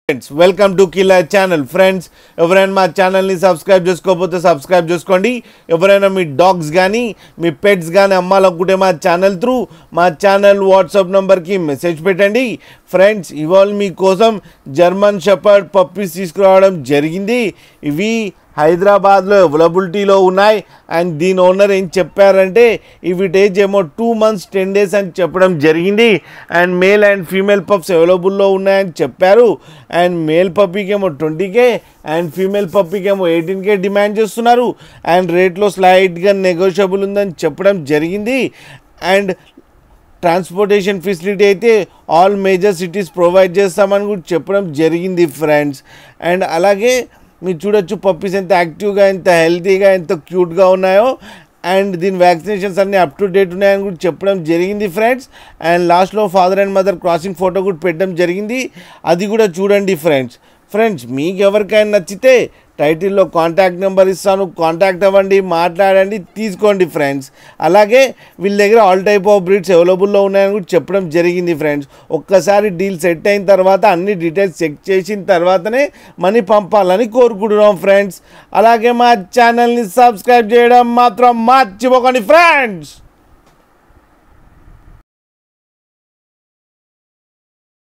Friends welcome to killer channel. Friends ఎవరైనా మా ఛానల్ని సబ్స్క్రైబ్ చేసుకోకపోతే సబ్స్క్రైబ్ చేసుకోండి. ఎవరైనా మీ డాగ్స్ కానీ మీ పెట్స్ కానీ అమ్మాలనుకుంటే మా ఛానల్ వాట్సాప్ నెంబర్కి మెసేజ్ పెట్టండి. ఫ్రెండ్స్ ఇవాళ మీకోసం జర్మన్ షెపర్డ్ పప్పీస్ తీసుకురావడం జరిగింది. ఇవి హైదరాబాద్లో అవైలబిలిటీలో ఉన్నాయి. అండ్ దీని ఓనర్ ఏం చెప్పారంటే ఇవి ఏజ్ ఏమో 2 months 10 days అని చెప్పడం జరిగింది. And male and female pups అవైలబుల్లో ఉన్నాయని చెప్పారు. అండ్ మేల్ పప్పీకి ఏమో 20K అండ్ ఫీమేల్ పప్పీకి ఏమో 18K డిమాండ్ చేస్తున్నారు. అండ్ రేట్లో స్లైట్గా నెగోషియబుల్ ఉందని చెప్పడం జరిగింది. అండ్ ట్రాన్స్పోర్టేషన్ ఫెసిలిటీ అయితే ఆల్ మేజర్ సిటీస్ ప్రొవైడ్ చేస్తామని కూడా చెప్పడం జరిగింది ఫ్రెండ్స్. అండ్ అలాగే మీరు చూడొచ్చు పప్పీస్ ఎంత యాక్టివ్గా ఎంత హెల్తీగా ఎంత క్యూట్గా ఉన్నాయో. అండ్ దీని వ్యాక్సినేషన్స్ అన్నీ అప్ టు డేట్ ఉన్నాయని కూడా చెప్పడం జరిగింది ఫ్రెండ్స్. అండ్ లాస్ట్లో father and mother crossing photo కూడా పెట్టడం జరిగింది, అది కూడా చూడండి ఫ్రెండ్స్. మీకు ఎవరికైనా నచ్చితే టైటిల్లో కాంటాక్ట్ నెంబర్ ఇస్తాను, కాంటాక్ట్ అవ్వండి, మాట్లాడండి, తీసుకోండి ఫ్రెండ్స్. అలాగే వీళ్ళ దగ్గర ఆల్ టైప్ ఆఫ్ బ్రీడ్స్ అవైలబుల్లో ఉన్నాయని కూడా చెప్పడం జరిగింది ఫ్రెండ్స్. ఒక్కసారి డీల్ సెట్ అయిన తర్వాత అన్ని డీటెయిల్స్ చెక్ చేసిన తర్వాతనే మనీ పంపాలని కోరుకుంటున్నాం ఫ్రెండ్స్. అలాగే మా ఛానల్ని సబ్స్క్రైబ్ చేయడం మాత్రం మర్చిపోకండి ఫ్రెండ్స్.